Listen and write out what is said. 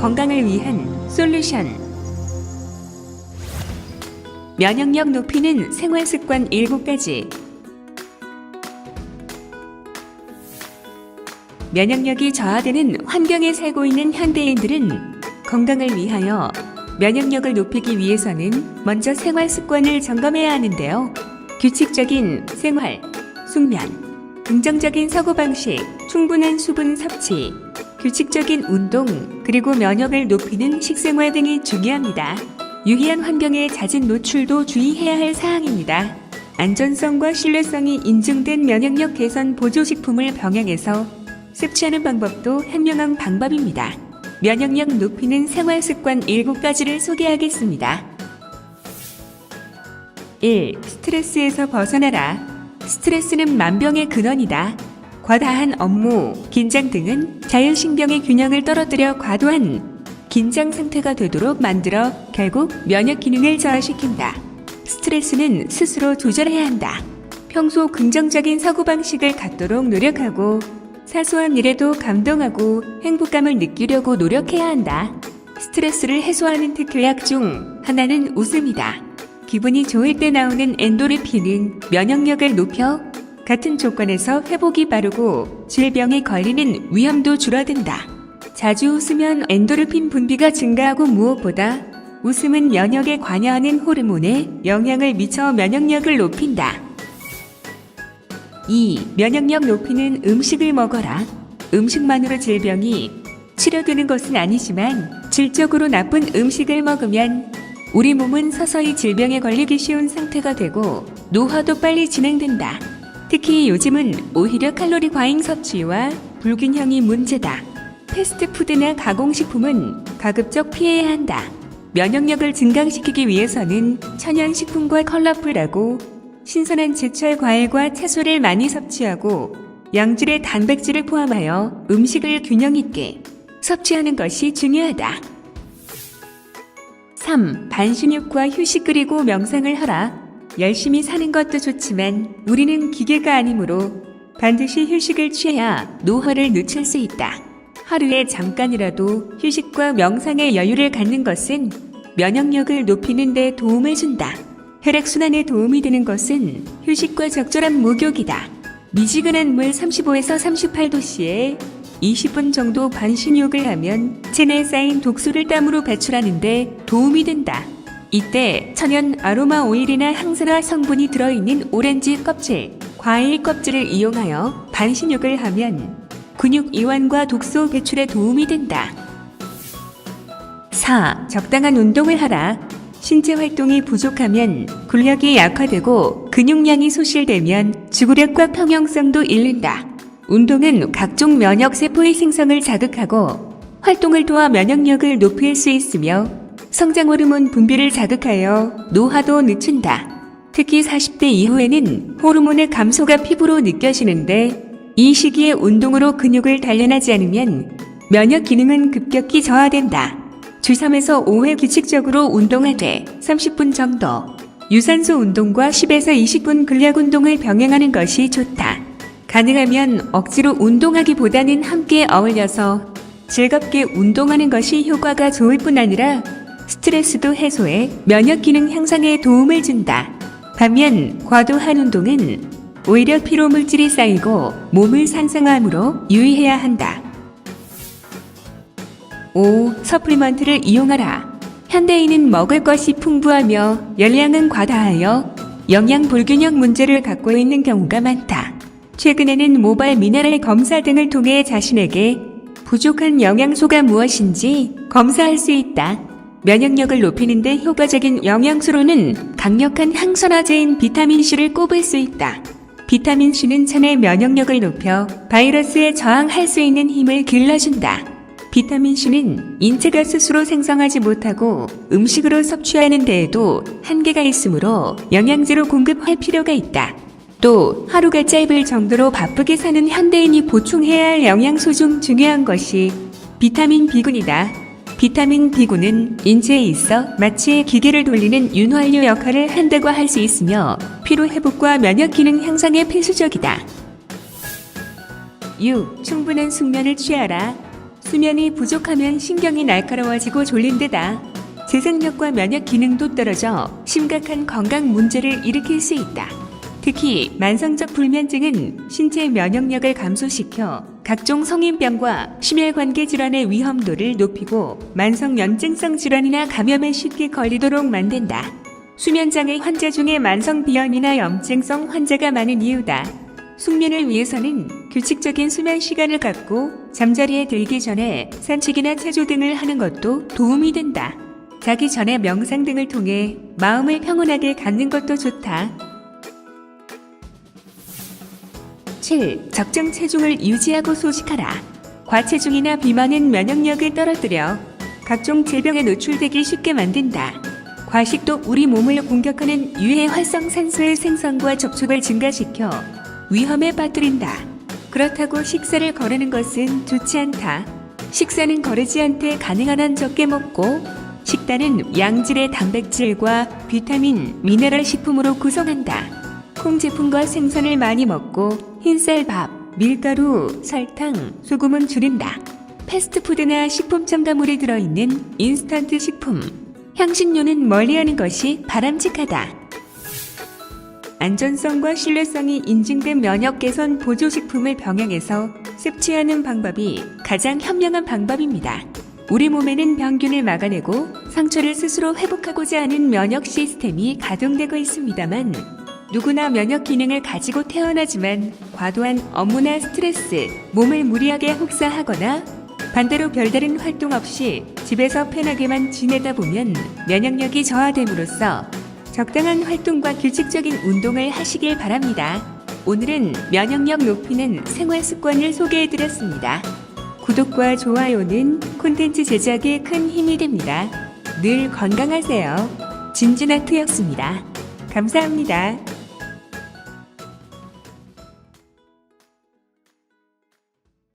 건강을 위한 솔루션. 면역력 높이는 생활습관 7가지. 면역력이 저하되는 환경에 살고 있는 현대인들은 건강을 위하여 면역력을 높이기 위해서는 먼저 생활습관을 점검해야 하는데요. 규칙적인 생활, 숙면, 긍정적인 사고방식, 충분한 수분 섭취, 규칙적인 운동, 그리고 면역을 높이는 식생활 등이 중요합니다. 유해한 환경에 잦은 노출도 주의해야 할 사항입니다. 안전성과 신뢰성이 인증된 면역력 개선 보조식품을 병행해서 섭취하는 방법도 현명한 방법입니다. 면역력 높이는 생활습관 7가지를 소개하겠습니다. 1. 스트레스에서 벗어나라. 스트레스는 만병의 근원이다. 과다한 업무, 긴장 등은 자율신경의 균형을 떨어뜨려 과도한 긴장 상태가 되도록 만들어 결국 면역 기능을 저하시킨다. 스트레스는 스스로 조절해야 한다. 평소 긍정적인 사고방식을 갖도록 노력하고 사소한 일에도 감동하고 행복감을 느끼려고 노력해야 한다. 스트레스를 해소하는 특효약 중 하나는 웃음이다. 기분이 좋을 때 나오는 엔도르핀은 면역력을 높여 같은 조건에서 회복이 빠르고 질병에 걸리는 위험도 줄어든다. 자주 웃으면 엔도르핀 분비가 증가하고 무엇보다 웃음은 면역에 관여하는 호르몬에 영향을 미쳐 면역력을 높인다. 2. 면역력 높이는 음식을 먹어라. 음식만으로 질병이 치료되는 것은 아니지만 질적으로 나쁜 음식을 먹으면 우리 몸은 서서히 질병에 걸리기 쉬운 상태가 되고 노화도 빨리 진행된다. 특히 요즘은 오히려 칼로리 과잉 섭취와 불균형이 문제다. 패스트푸드나 가공식품은 가급적 피해야 한다. 면역력을 증강시키기 위해서는 천연식품과 컬러풀하고 신선한 제철 과일과 채소를 많이 섭취하고 양질의 단백질을 포함하여 음식을 균형 있게 섭취하는 것이 중요하다. 3. 반신욕과 휴식 그리고 명상을 하라. 열심히 사는 것도 좋지만 우리는 기계가 아니므로 반드시 휴식을 취해야 노화를 늦출 수 있다. 하루에 잠깐이라도 휴식과 명상의 여유를 갖는 것은 면역력을 높이는 데 도움을 준다. 혈액순환에 도움이 되는 것은 휴식과 적절한 목욕이다. 미지근한 물 35에서 38도씨에 20분 정도 반신욕을 하면 체내에 쌓인 독소를 땀으로 배출하는 데 도움이 된다. 이때 천연 아로마 오일이나 항산화 성분이 들어있는 오렌지 껍질, 과일 껍질을 이용하여 반신욕을 하면 근육 이완과 독소 배출에 도움이 된다. 4. 적당한 운동을 하라. 신체 활동이 부족하면 근력이 약화되고 근육량이 소실되면 지구력과 평형성도 잃는다. 운동은 각종 면역 세포의 생성을 자극하고 활동을 도와 면역력을 높일 수 있으며 성장 호르몬 분비를 자극하여 노화도 늦춘다. 특히 40대 이후에는 호르몬의 감소가 피부로 느껴지는데 이 시기에 운동으로 근육을 단련하지 않으면 면역 기능은 급격히 저하된다. 주 3에서 5회 규칙적으로 운동하되 30분 정도 유산소 운동과 10에서 20분 근력 운동을 병행하는 것이 좋다. 가능하면 억지로 운동하기보다는 함께 어울려서 즐겁게 운동하는 것이 효과가 좋을 뿐 아니라 스트레스도 해소해 면역 기능 향상에 도움을 준다. 반면 과도한 운동은 오히려 피로 물질이 쌓이고 몸을 산성화하므로 유의해야 한다. 5. 서플리먼트를 이용하라. 현대인은 먹을 것이 풍부하며 열량은 과다하여 영양 불균형 문제를 갖고 있는 경우가 많다. 최근에는 모발 미네랄 검사 등을 통해 자신에게 부족한 영양소가 무엇인지 검사할 수 있다. 면역력을 높이는 데 효과적인 영양소로는 강력한 항산화제인 비타민C를 꼽을 수 있다. 비타민C는 천의 면역력을 높여 바이러스에 저항할 수 있는 힘을 길러준다. 비타민C는 인체가 스스로 생성하지 못하고 음식으로 섭취하는 데에도 한계가 있으므로 영양제로 공급할 필요가 있다. 또 하루가 짧을 정도로 바쁘게 사는 현대인이 보충해야 할 영양소 중 중요한 것이 비타민 B군이다. 비타민 B9는 인체에 있어 마치 기계를 돌리는 윤활유 역할을 한다고 할 수 있으며 피로 회복과 면역 기능 향상에 필수적이다. 6. 충분한 숙면을 취하라. 수면이 부족하면 신경이 날카로워지고 졸린데다 재생력과 면역 기능도 떨어져 심각한 건강 문제를 일으킬 수 있다. 특히 만성적 불면증은 신체 면역력을 감소시켜 각종 성인병과 심혈관계 질환의 위험도를 높이고 만성 염증성 질환이나 감염에 쉽게 걸리도록 만든다. 수면장애 환자 중에 만성 비염이나 염증성 환자가 많은 이유다. 숙면을 위해서는 규칙적인 수면 시간을 갖고 잠자리에 들기 전에 산책이나 체조 등을 하는 것도 도움이 된다. 자기 전에 명상 등을 통해 마음을 평온하게 갖는 것도 좋다. 7. 적정 체중을 유지하고 소식하라. 과체중이나 비만은 면역력을 떨어뜨려 각종 질병에 노출되기 쉽게 만든다. 과식도 우리 몸을 공격하는 유해 활성산소의 생성과 접촉을 증가시켜 위험에 빠뜨린다. 그렇다고 식사를 거르는 것은 좋지 않다. 식사는 거르지 않되 가능한 한 적게 먹고 식단은 양질의 단백질과 비타민, 미네랄 식품으로 구성한다. 콩 제품과 생선을 많이 먹고 흰쌀밥, 밀가루, 설탕, 소금은 줄인다. 패스트푸드나 식품 첨가물이 들어있는 인스턴트 식품, 향신료는 멀리하는 것이 바람직하다. 안전성과 신뢰성이 인증된 면역 개선 보조식품을 병행해서 섭취하는 방법이 가장 현명한 방법입니다. 우리 몸에는 병균을 막아내고 상처를 스스로 회복하고자 하는 면역 시스템이 가동되고 있습니다만 누구나 면역 기능을 가지고 태어나지만 과도한 업무나 스트레스, 몸을 무리하게 혹사하거나 반대로 별다른 활동 없이 집에서 편하게만 지내다 보면 면역력이 저하됨으로써 적당한 활동과 규칙적인 운동을 하시길 바랍니다. 오늘은 면역력 높이는 생활 습관을 소개해드렸습니다. 구독과 좋아요는 콘텐츠 제작에 큰 힘이 됩니다. 늘 건강하세요. 진진아트였습니다. 감사합니다.